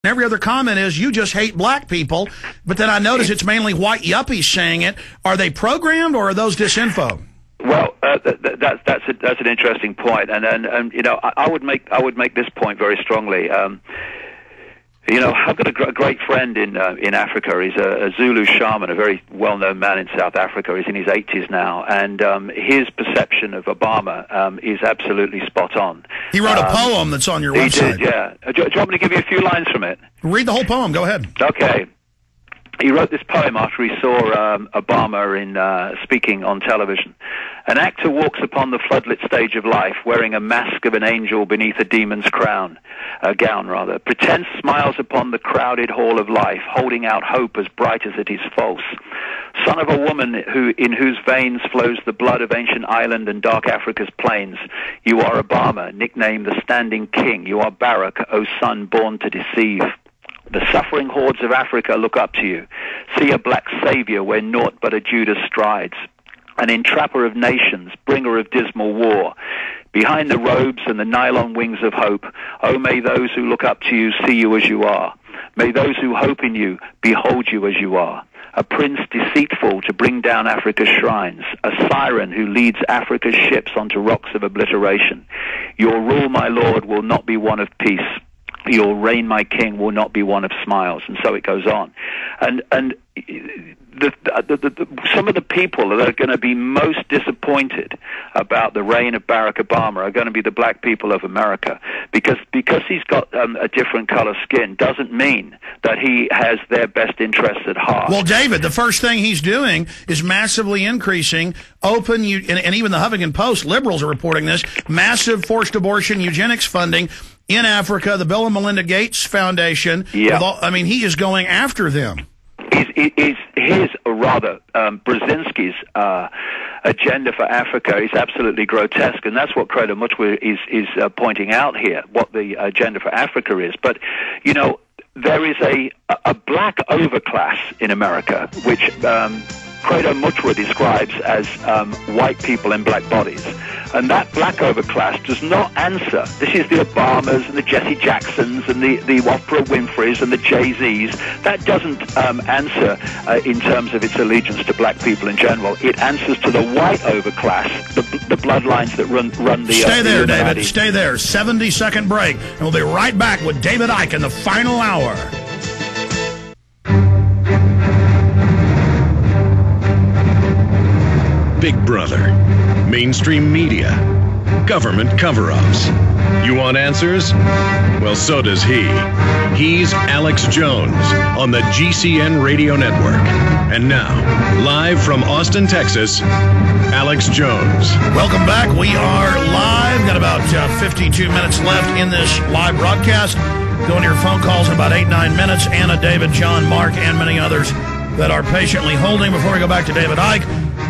Every other comment is, you just hate black people. But then I notice it's mainly white yuppies saying it. Are they programmed, or are those disinfo? Well, that's an interesting point, and you know, I would make this point very strongly. You know, I've got a great friend in Africa. He's a Zulu shaman, a very well-known man in South Africa. He's in his 80s now, and his perception of Obama is absolutely spot on. He wrote a poem that's on your website. He did, yeah. Do you want me to give you a few lines from it? Read the whole poem. Go ahead. Okay. He wrote this poem after he saw Obama in speaking on television. An actor walks upon the floodlit stage of life, wearing a mask of an angel beneath a demon's gown, pretends smiles upon the crowded hall of life, holding out hope as bright as it is false. Son of a woman in whose veins flows the blood of ancient Ireland and dark Africa's plains, you are Obama, nicknamed the Standing King. You are Barack, O son born to deceive. The suffering hordes of Africa look up to you. See a black savior where naught but a Judas strides. An entrapper of nations, bringer of dismal war. Behind the robes and the nylon wings of hope, oh, may those who look up to you see you as you are. May those who hope in you behold you as you are. A prince deceitful to bring down Africa's shrines. A siren who leads Africa's ships onto rocks of obliteration. Your rule, my lord, will not be one of peace. Your reign, my king, will not be one of smiles. And so it goes on. And some of the people that are going to be most disappointed about the reign of Barack Obama are going to be the black people of America, because he's got a different color skin doesn't mean that he has their best interests at heart. Well, David, the first thing he's doing is massively increasing and even the Huffington Post, liberals are reporting this, massive forced abortion eugenics funding in Africa, the Bill and Melinda Gates Foundation. Yeah. I mean, he is going after them. Brzezinski's agenda for Africa is absolutely grotesque, and that's what Credo Mutwa is pointing out here, what the agenda for Africa is. But, you know, there is a black overclass in America, which Credo Mutwa describes as white people in black bodies. And that black overclass does not answer. This is the Obamas and the Jesse Jacksons and the Oprah Winfreys and the Jay-Z's. That doesn't answer in terms of its allegiance to black people in general. It answers to the white overclass, the bloodlines that run the... Stay there, David. Stay there. 70-second break. And we'll be right back with David Icke in the final hour. Big Brother, mainstream media, government cover-ups. You want answers? Well, so does he. He's Alex Jones on the GCN Radio Network. And now, live from Austin, Texas, Alex Jones. Welcome back. We are live. Got about 52 minutes left in this live broadcast. Going to your phone calls in about 8-9 minutes. Anna, David, John, Mark, and many others that are patiently holding. Before we go back to David Icke,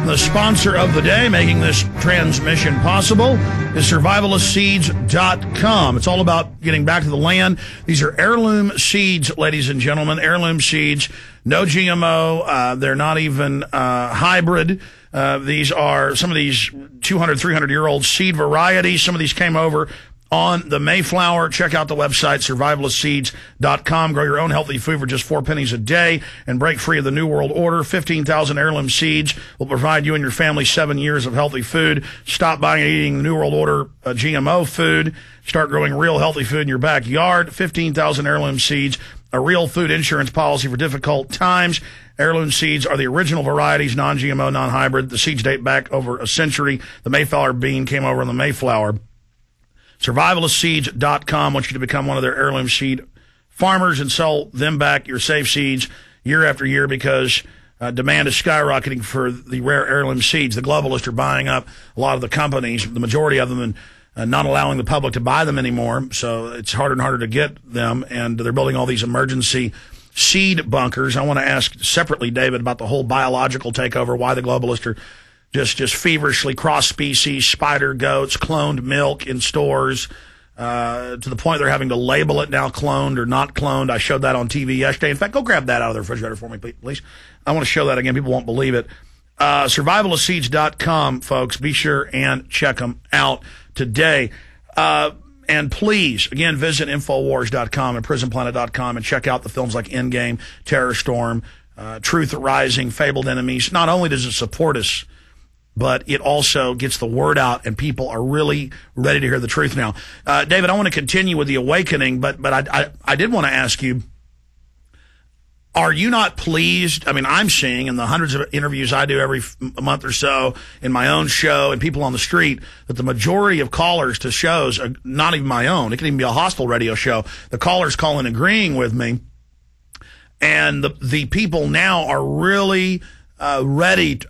the sponsor of the day, making this transmission possible, is survivalistseeds.com. It's all about getting back to the land. These are heirloom seeds, ladies and gentlemen, heirloom seeds. No GMO. They're not even hybrid. These are some of these 200, 300-year-old seed varieties. Some of these came over on the Mayflower. Check out the website, survivalistseeds.com. Grow your own healthy food for just 4 pennies a day and break free of the New World Order. 15,000 heirloom seeds will provide you and your family 7 years of healthy food. Stop buying and eating the New World Order GMO food. Start growing real healthy food in your backyard. 15,000 heirloom seeds, a real food insurance policy for difficult times. Heirloom seeds are the original varieties, non-GMO, non-hybrid. The seeds date back over a century. The Mayflower bean came over on the Mayflower. Survivalistseeds.com wants you to become one of their heirloom seed farmers and sell them back your safe seeds year after year, because demand is skyrocketing for the rare heirloom seeds. The globalists are buying up a lot of the companies, the majority of them, and not allowing the public to buy them anymore. So it's harder and harder to get them, and they're building all these emergency seed bunkers. I want to ask separately, David, about the whole biological takeover, why the globalists are just feverishly cross-species, spider goats, cloned milk in stores, to the point they're having to label it now cloned or not cloned. I showed that on TV yesterday. In fact, go grab that out of the refrigerator for me, please. I want to show that again. People won't believe it. Survivalistseeds.com, folks. Be sure and check them out today. And please, again, visit Infowars.com and PrisonPlanet.com and check out the films like Endgame, Terror Storm, Truth Rising, Fabled Enemies. Not only does it support us, but it also gets the word out, and people are really ready to hear the truth now. David, I want to continue with the awakening, but I did want to ask you, are you not pleased? I mean, I'm seeing in the hundreds of interviews I do every month or so in my own show and people on the street that the majority of callers to shows, are not even my own, it can even be a hostile radio show, the callers call in agreeing with me. And the people now are really ready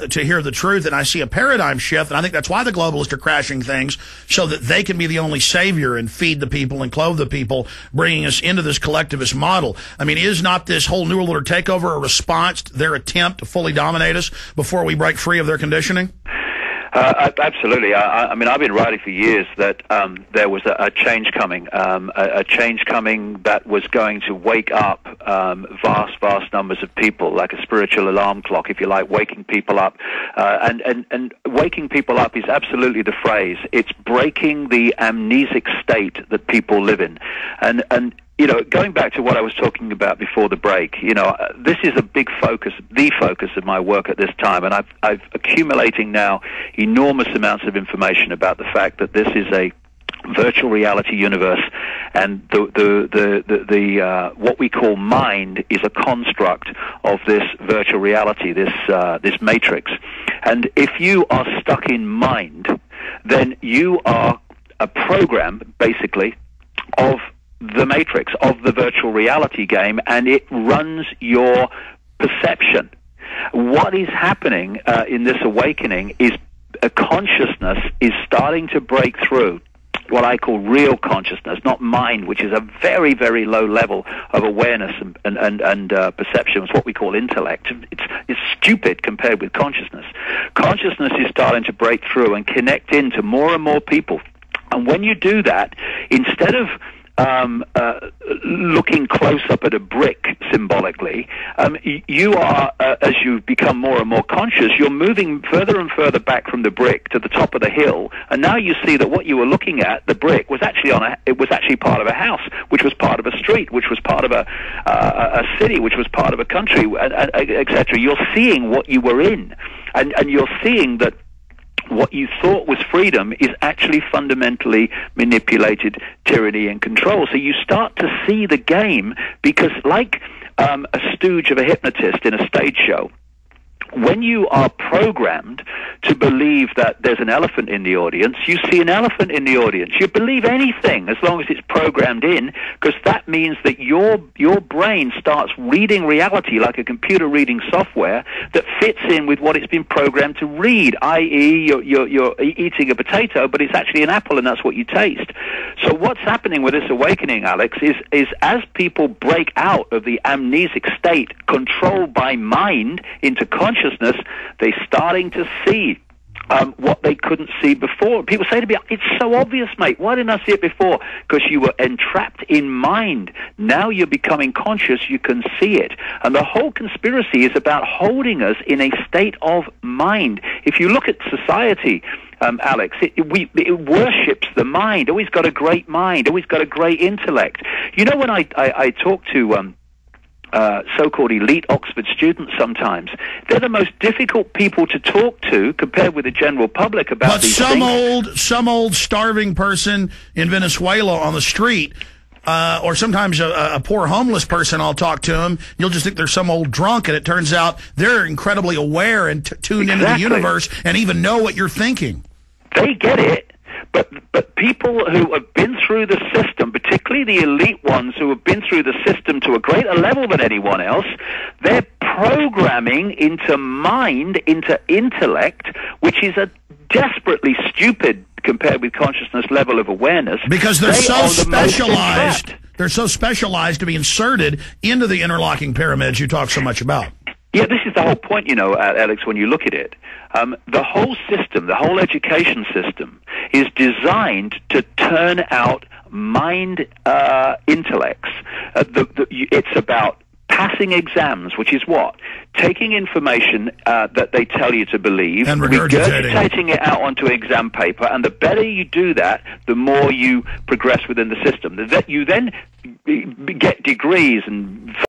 to hear the truth, and I see a paradigm shift, and I think that's why the globalists are crashing things, so that they can be the only savior and feed the people and clothe the people, bringing us into this collectivist model. I mean, is not this whole New World Order takeover a response to their attempt to fully dominate us before we break free of their conditioning? Absolutely. I mean, I've been writing for years that there was a change coming, a change coming that was going to wake up vast numbers of people, like a spiritual alarm clock, if you like, waking people up. And waking people up is absolutely the phrase. It's breaking the amnesic state that people live in. And you know, going back to what I was talking about before the break, you know, this is a big focus, the focus of my work at this time, and I've accumulating now enormous amounts of information about the fact that this is a virtual reality universe, and the what we call mind is a construct of this virtual reality, this matrix. And if you are stuck in mind, then you are a program, basically, of the matrix, of the virtual reality game, and it runs your perception. What is happening in this awakening is a consciousness is starting to break through what I call real consciousness, not mind, which is a very, very low level of awareness and perception. It's what we call intellect. It's stupid compared with consciousness. Consciousness is starting to break through and connect into more and more people. And when you do that, instead of looking close up at a brick symbolically, you are, as you become more and more conscious, you're moving further and further back from the brick to the top of the hill, and now you see that what you were looking at, the brick, was actually part of a house, which was part of a street, which was part of a city, which was part of a country, etc. You're seeing what you were in, and you're seeing that what you thought was freedom is actually fundamentally manipulated tyranny and control. So you start to see the game, because like a stooge of a hypnotist in a stage show, when you are programmed to believe that there's an elephant in the audience, you see an elephant in the audience. You believe anything as long as it's programmed in, because that means that your brain starts reading reality like a computer reading software that fits in with what it's been programmed to read, i.e. you're eating a potato, but it's actually an apple, and that's what you taste. So what's happening with this awakening, Alex, is as people break out of the amnesic state controlled by mind into consciousness, they're starting to see what they couldn't see before. People say to me, it's so obvious, mate. Why didn't I see it before? Because you were entrapped in mind. Now you're becoming conscious, you can see it. And the whole conspiracy is about holding us in a state of mind. If you look at society, Alex, it worships the mind. Always got a great mind, always got a great intellect. You know, when I talk to so-called elite Oxford students sometimes, they're the most difficult people to talk to compared with the general public about these things. Some old starving person in Venezuela on the street, or sometimes a poor homeless person, I'll talk to them, you'll just think they're some old drunk, and it turns out they're incredibly aware and tuned into the universe and even know what you're thinking. They get it. But people who have been through the system, particularly the elite ones who have been through the system to a greater level than anyone else, they're programming into mind, into intellect, which is a desperately stupid, compared with consciousness, level of awareness. Because they're so specialized. They're so specialized to be inserted into the interlocking pyramids you talk so much about. Yeah, this is the whole point, you know, Alex, when you look at it. The whole system, the whole education system, is designed to turn out mind intellects. It's about passing exams, which is what? Taking information that they tell you to believe, and regurgitating it out onto exam paper, and the better you do that, the more you progress within the system. That you then get degrees and